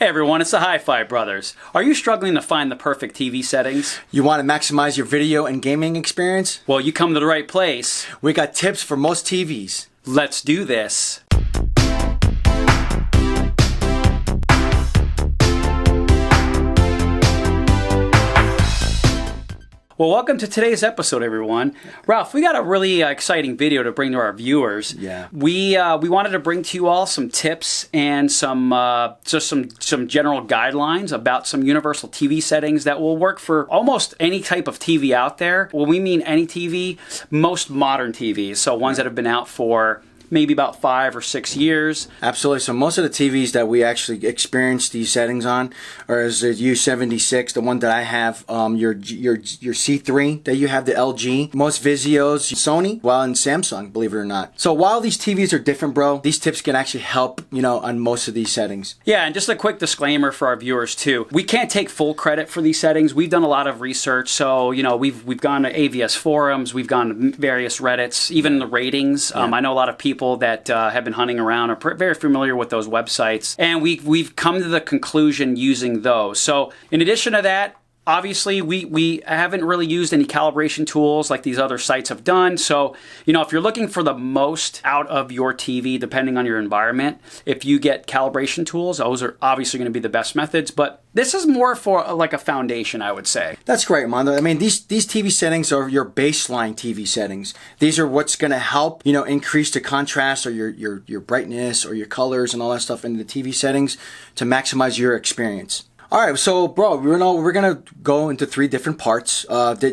Hey everyone, it's the Hi-Fi Brothers. Are you struggling to find the perfect TV settings? You want to maximize your video and gaming experience? Well, you come to the right place. We got tips for most TVs. Let's do this. Well, welcome to today's episode, everyone. Ralph, we got a really exciting video to bring to our viewers. Yeah. We wanted to bring to you all some tips and some general guidelines about some universal TV settings that will work for almost any type of TV out there. When we mean any TV, most modern TVs, so ones that have been out for maybe about 5 or 6 years. Absolutely. So most of the TVs that we actually experience these settings on are as the U76, the one that I have, your C3 that you have, the LG, most Vizios, Sony, and Samsung, believe it or not. So while these TVs are different, bro, these tips can actually help, on most of these settings. Yeah, and just a quick disclaimer for our viewers too. We can't take full credit for these settings. We've done a lot of research, so we've gone to AVS forums, we've gone to various Reddits, even the ratings. Yeah. I know a lot of people that have been hunting around are very familiar with those websites, and we've come to the conclusion using those. So in addition to that, obviously, we haven't really used any calibration tools like these other sites have done. So, if you're looking for the most out of your TV, depending on your environment, if you get calibration tools, those are obviously going to be the best methods. But this is more for like a foundation, I would say. That's great, Mondo. I mean, these TV settings are your baseline TV settings. These are what's going to help, increase the contrast or your brightness or your colors and all that stuff in the TV settings to maximize your experience. All right, so bro, we're gonna go into 3 different parts.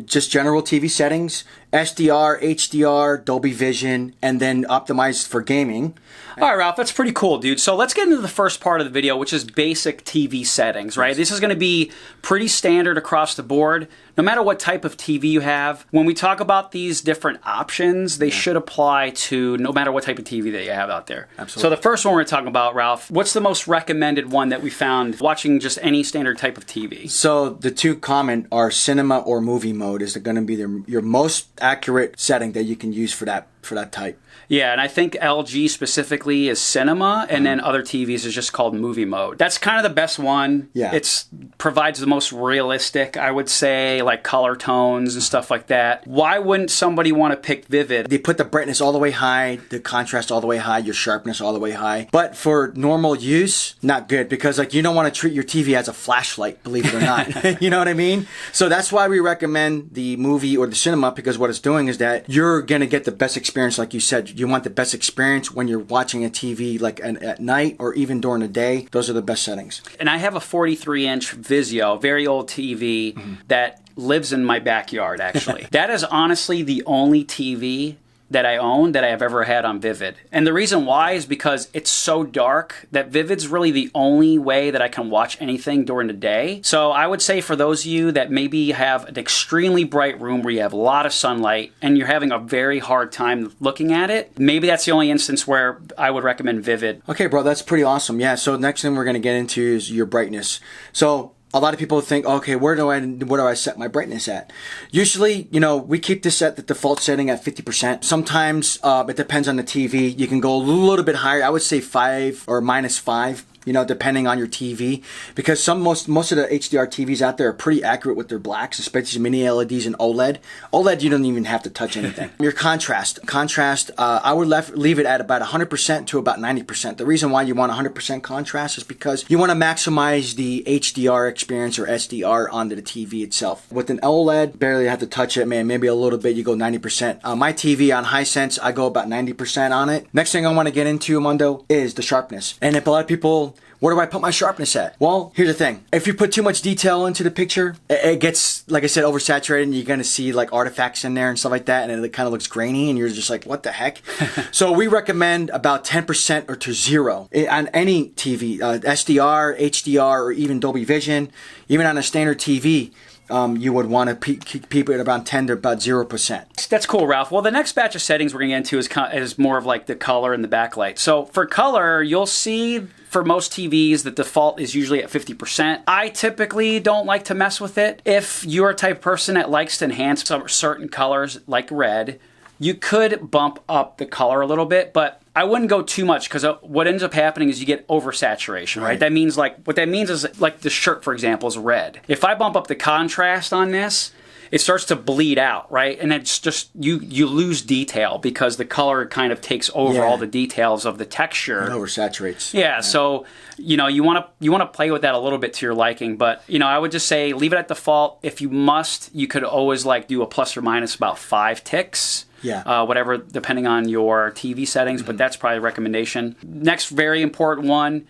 Just general TV settings, SDR, HDR, Dolby Vision, and then optimized for gaming. All right, Ralph, that's pretty cool, dude. So let's get into the first part of the video, which is basic TV settings, right? This is going to be pretty standard across the board, no matter what type of TV you have. When we talk about these different options, they should apply to no matter what type of TV that you have out there. Absolutely. So the first one we're talking about, Ralph, what's the most recommended one that we found watching just any standard type of TV? So the 2 common are cinema or movie mode is going to be your most accurate setting that you can use for that type. Yeah, and I think LG specifically is cinema, and then other TVs is just called movie mode. That's kind of the best one. Yeah. It provides the most realistic, I would say, like color tones and stuff like that. Why wouldn't somebody want to pick Vivid? They put the brightness all the way high, the contrast all the way high, your sharpness all the way high. But for normal use, not good, because you don't want to treat your TV as a flashlight, believe it or not. You know what I mean? So that's why we recommend the movie or the cinema, because what it's doing is that you're going to get the best experience, like you said. You want the best experience when you're watching a TV like at night or even during the day. Those are the best settings. And I have a 43-inch Vizio, very old TV that lives in my backyard, actually. That is honestly the only TV that I own that I have ever had on Vivid. And the reason why is because it's so dark that Vivid's really the only way that I can watch anything during the day. So I would say for those of you that maybe have an extremely bright room where you have a lot of sunlight and you're having a very hard time looking at it, maybe that's the only instance where I would recommend Vivid. Okay, bro, that's pretty awesome. Yeah, so next thing we're going to get into is your brightness. So a lot of people think, okay, where do I set my brightness at? Usually, we keep this at the default setting at 50%. Sometimes it depends on the TV. You can go a little bit higher. I would say 5 or -5. Depending on your TV, because most of the HDR TVs out there are pretty accurate with their blacks, especially mini LEDs and OLED. OLED, you don't even have to touch anything. Your contrast, I would leave it at about 100% to about 90%. The reason why you want 100% contrast is because you want to maximize the HDR experience or SDR onto the TV itself. With an OLED, barely have to touch it, man. Maybe a little bit, you go 90%. My TV on Hisense, I go about 90% on it. Next thing I want to get into, Mondo, is the sharpness. And if a lot of people, where do I put my sharpness at? Well, here's the thing. If you put too much detail into the picture, it gets, like I said, oversaturated, and you're going to see like artifacts in there and stuff like that, and it kind of looks grainy, and you're just like, what the heck? So we recommend about 10% or to 0 on any TV, SDR, HDR, or even Dolby Vision, even on a standard TV. You would want to keep it around 10 to about 0%. That's cool, Ralph. Well, the next batch of settings we're going to get into is more of like the color and the backlight. So for color, you'll see for most TVs the default is usually at 50%. I typically don't like to mess with it. If you're a type of person that likes to enhance some certain colors like red, you could bump up the color a little bit, but I wouldn't go too much because what ends up happening is you get oversaturation, right? That means what that means is like the shirt, for example, is red. If I bump up the contrast on this, it starts to bleed out, right? And it's just, you lose detail because the color kind of takes over all the details of the texture. It oversaturates. Yeah, so, you want to play with that a little bit to your liking, but, I would just say leave it at default. If you must, you could always do a plus or minus about 5 ticks. Yeah. Whatever, depending on your TV settings, but that's probably a recommendation. Next very important one,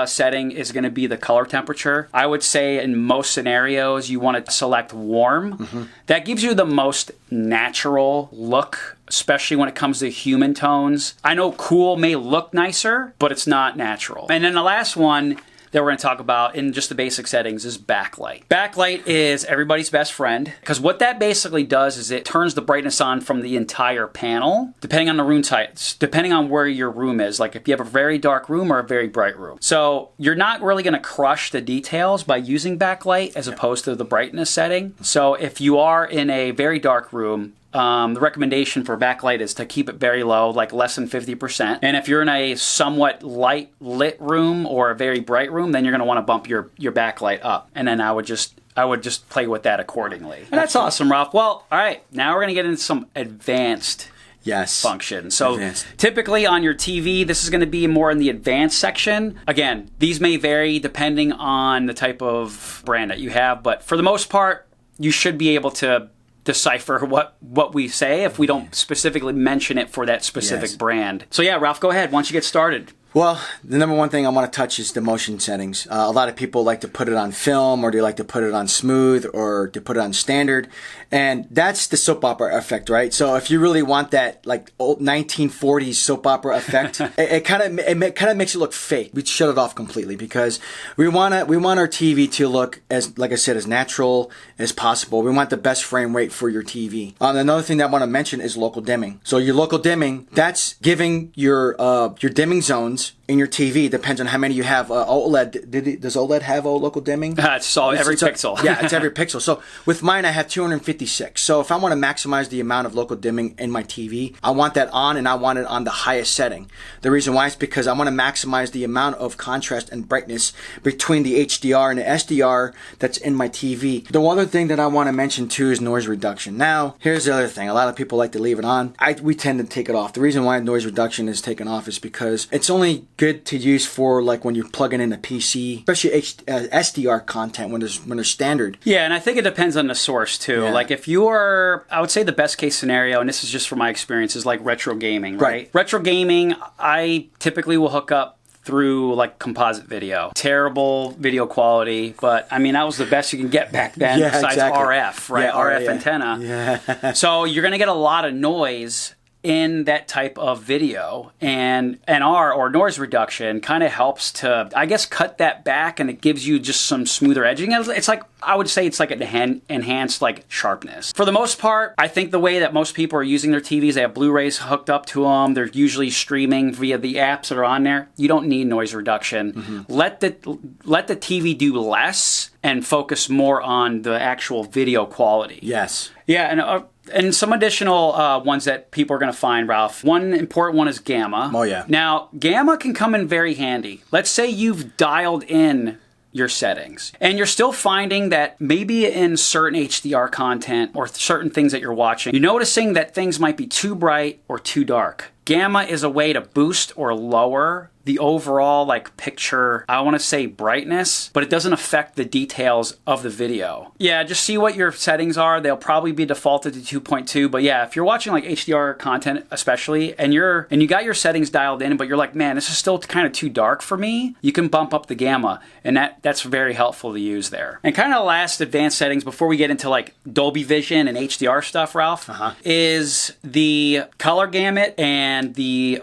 setting is going to be the color temperature. I would say in most scenarios, you want to select warm. That gives you the most natural look, especially when it comes to human tones. I know cool may look nicer, but it's not natural. And then the last one that we're going to talk about in just the basic settings is backlight. Backlight is everybody's best friend because what that basically does is it turns the brightness on from the entire panel, depending on the room types, depending on where your room is, like if you have a very dark room or a very bright room. So you're not really going to crush the details by using backlight as opposed to the brightness setting. So if you are in a very dark room, the recommendation for backlight is to keep it very low, like less than 50%. And if you're in a somewhat light lit room or a very bright room, then you're going to want to bump your backlight up. And then I would just play with that accordingly. And that's awesome, Ralph. Well, all right, now we're going to get into some advanced function. So typically on your TV, this is going to be more in the advanced section. Again, these may vary depending on the type of brand that you have, but for the most part, you should be able to decipher what we say if we don't specifically mention it for that specific brand. So yeah, Ralph, go ahead. Why don't you get started? Well, the number one thing I want to touch is the motion settings. A lot of people like to put it on film, or they like to put it on smooth, or to put it on standard. And that's the soap opera effect, right? So if you really want that like old 1940s soap opera effect, it kind of makes it look fake. We shut it off completely because we want our TV to look as, like I said, as natural as possible. We want the best frame rate for your TV. Another thing that I want to mention is local dimming. So your local dimming, that's giving your dimming zones in your TV. Depends on how many you have. OLED, does OLED have local dimming? It's every pixel. Yeah, it's every pixel. So with mine, I have 256. So if I want to maximize the amount of local dimming in my TV, I want that on, and I want it on the highest setting. The reason why is because I want to maximize the amount of contrast and brightness between the HDR and the SDR that's in my TV. The other thing that I want to mention too is noise reduction. Now, here's the other thing. A lot of people like to leave it on. We tend to take it off. The reason why noise reduction is taken off is because it's only good to use for like when you're plugging in a PC, especially SDR content when there's standard. Yeah, and I think it depends on the source too. Yeah. Like if you're, I would say the best case scenario, and this is just from my experience, is like retro gaming, right? Retro gaming, I typically will hook up through like composite video. Terrible video quality, but I mean that was the best you can get back then besides RF, right? RF antenna. Yeah. So you're gonna get a lot of noise in that type of video, and NR or noise reduction kind of helps to, I guess, cut that back, and it gives you just some smoother edging. It's like, I would say it's like an enhanced like sharpness. For the most part, I think the way that most people are using their TVs, they have Blu-rays hooked up to them. They're usually streaming via the apps that are on there. You don't need noise reduction. Mm-hmm. Let the TV do less and focus more on the actual video quality. Yes. Yeah, and some additional ones that people are going to find, Ralph. One important one is gamma. Oh, yeah. Now, gamma can come in very handy. Let's say you've dialed in your settings, and you're still finding that maybe in certain HDR content or certain things that you're watching, you're noticing that things might be too bright or too dark. Gamma is a way to boost or lower the overall like picture, I want to say brightness, but it doesn't affect the details of the video. Yeah, just see what your settings are. They'll probably be defaulted to 2.2, but yeah, if you're watching like HDR content especially, and you got your settings dialed in, but you're like, man, this is still kind of too dark for me, you can bump up the gamma, and that's very helpful to use there. And kind of last advanced settings before we get into like Dolby Vision and HDR stuff, Ralph, is the color gamut and the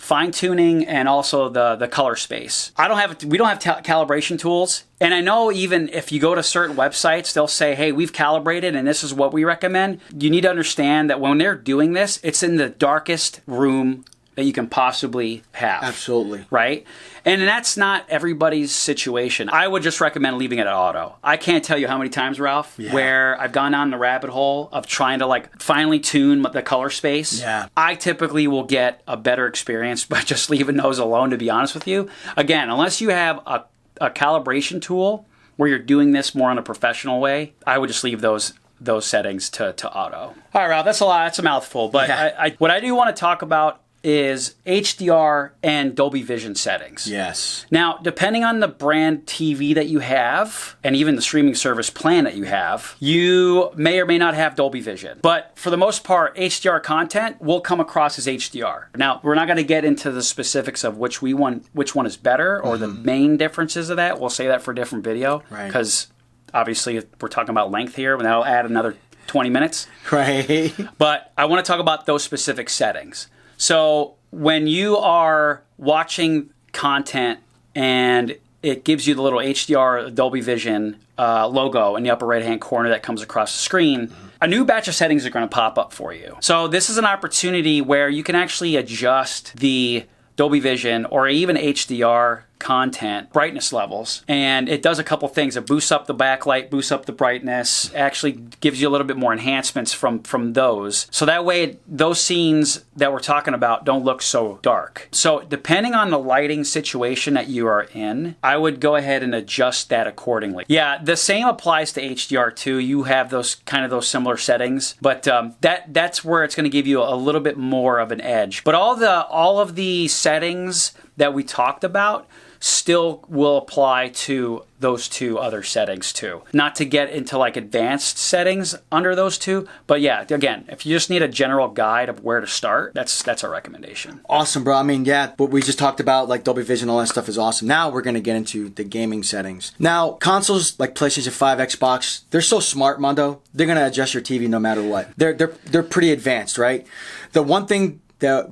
fine tuning and also the color space. We don't have calibration tools. And I know even if you go to certain websites, they'll say, hey, we've calibrated and this is what we recommend. You need to understand that when they're doing this, it's in the darkest room that you can possibly have. Absolutely. Right? And that's not everybody's situation. I would just recommend leaving it at auto. I can't tell you how many times, Ralph, where I've gone down the rabbit hole of trying to like finely tune the color space. Yeah. I typically will get a better experience by just leaving those alone, to be honest with you. Again, unless you have a calibration tool where you're doing this more in a professional way, I would just leave those settings to auto. All right, Ralph, that's a lot. That's a mouthful. But what I do want to talk about is HDR and Dolby Vision settings. Yes. Now, depending on the brand TV that you have, and even the streaming service plan that you have, you may or may not have Dolby Vision. But for the most part, HDR content will come across as HDR. Now, we're not going to get into the specifics of which one is better or the main differences of that. We'll say that for a different video. Right. Because obviously we're talking about length here, and that'll add another 20 minutes. Right. But I want to talk about those specific settings. So when you are watching content and it gives you the little HDR Dolby Vision logo in the upper right-hand corner that comes across the screen, a new batch of settings are going to pop up for you. So this is an opportunity where you can actually adjust the Dolby Vision or even HDR content brightness levels, and it does a couple things. It boosts up the backlight, boosts up the brightness, actually gives you a little bit more enhancements from those, so that way those scenes that we're talking about don't look so dark. So depending on the lighting situation that you are in, I would go ahead and adjust that accordingly. Yeah, the same applies to HDR too. You have those similar settings, but that's where it's going to give you a little bit more of an edge. But all of the settings that we talked about still will apply to those two other settings too. Not to get into like advanced settings under those two, but yeah, again, if you just need a general guide of where to start, that's our recommendation. Awesome, bro. I mean, yeah, what we just talked about, like Dolby Vision, all that stuff is awesome. Now we're going to get into the gaming settings. Now, consoles like PlayStation 5, Xbox, they're so smart, Mondo. They're going to adjust your TV no matter what. They're pretty advanced, right? The one thing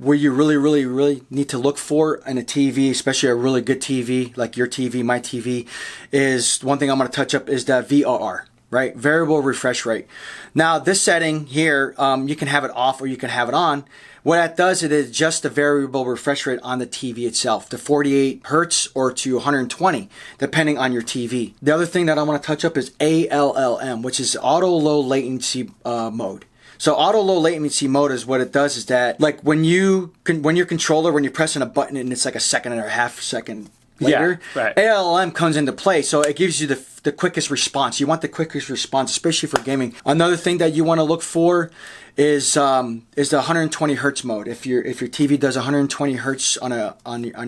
where you really need to look for in a TV, especially a really good TV, like your TV, my TV, is one thing I'm going to touch up is the VRR, right? Variable refresh rate. Now, this setting here, you can have it off or you can have it on. What that does, it adjusts the variable refresh rate on the TV itself to 48 hertz or to 120, depending on your TV. The other thing that I want to touch up is ALLM, which is auto low latency mode. So auto low latency mode is what it does is that like when your controller, when you're pressing a button and it's like a second and a half second later, right. ALM comes into play. So it gives you the quickest response. You want the quickest response, especially for gaming. Another thing that you want to look for is the 120 hertz mode. If your TV does 120 hertz on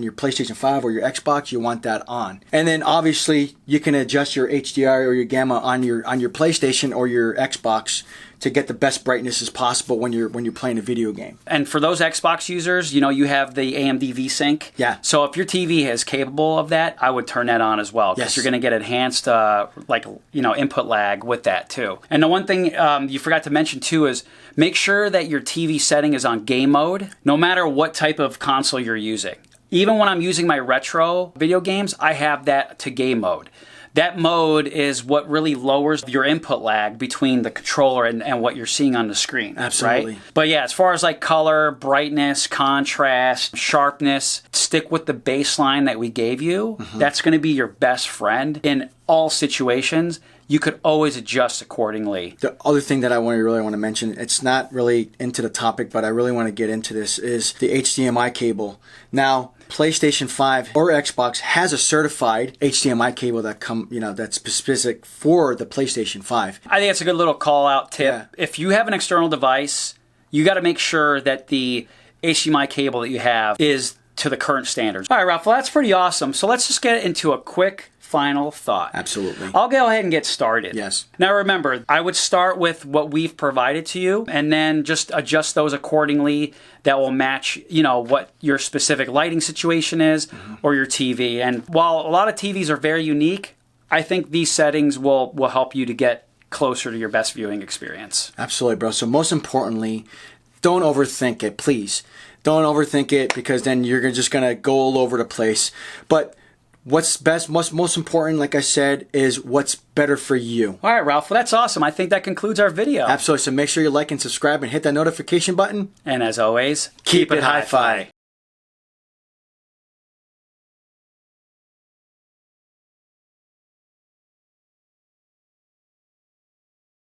your PlayStation 5 or your Xbox, you want that on. And then obviously you can adjust your HDR or your gamma on your PlayStation or your Xbox to get the best brightness as possible when you're playing a video game. And for those Xbox users, you have the AMD VSync. Yeah. So if your TV is capable of that, I would turn that on as well, because you're going to get enhanced input lag with that too. And the one thing you forgot to mention too is make sure that your TV setting is on game mode, no matter what type of console you're using. Even when I'm using my retro video games, I have that to game mode. That mode is what really lowers your input lag between the controller and what you're seeing on the screen. Absolutely. Right? But yeah, as far as like color, brightness, contrast, sharpness, stick with the baseline that we gave you. Mm-hmm. That's going to be your best friend in all situations. You could always adjust accordingly. The other thing that I really want to mention, it's not really into the topic, but I really want to get into this, is the HDMI cable. Now, PlayStation 5 or Xbox has a certified HDMI cable that's specific for the PlayStation 5. I think that's a good little call out tip. Yeah. If you have an external device, you got to make sure that the HDMI cable that you have is to the current standards. All right, Ralph, well, that's pretty awesome. So let's just get into a quick final thought. Absolutely. I'll go ahead and get started. Yes. Now remember, I would start with what we've provided to you and then just adjust those accordingly that will match, what your specific lighting situation is or your TV. And while a lot of TVs are very unique, I think these settings will help you to get closer to your best viewing experience. Absolutely, bro. So most importantly, don't overthink it, please. Don't overthink it, because then you're just going to go all over the place. But what's best, most important, like I said, is what's better for you. All right, Ralph. Well, that's awesome. I think that concludes our video. Absolutely. So make sure you like and subscribe and hit that notification button. And as always, keep it hi-fi.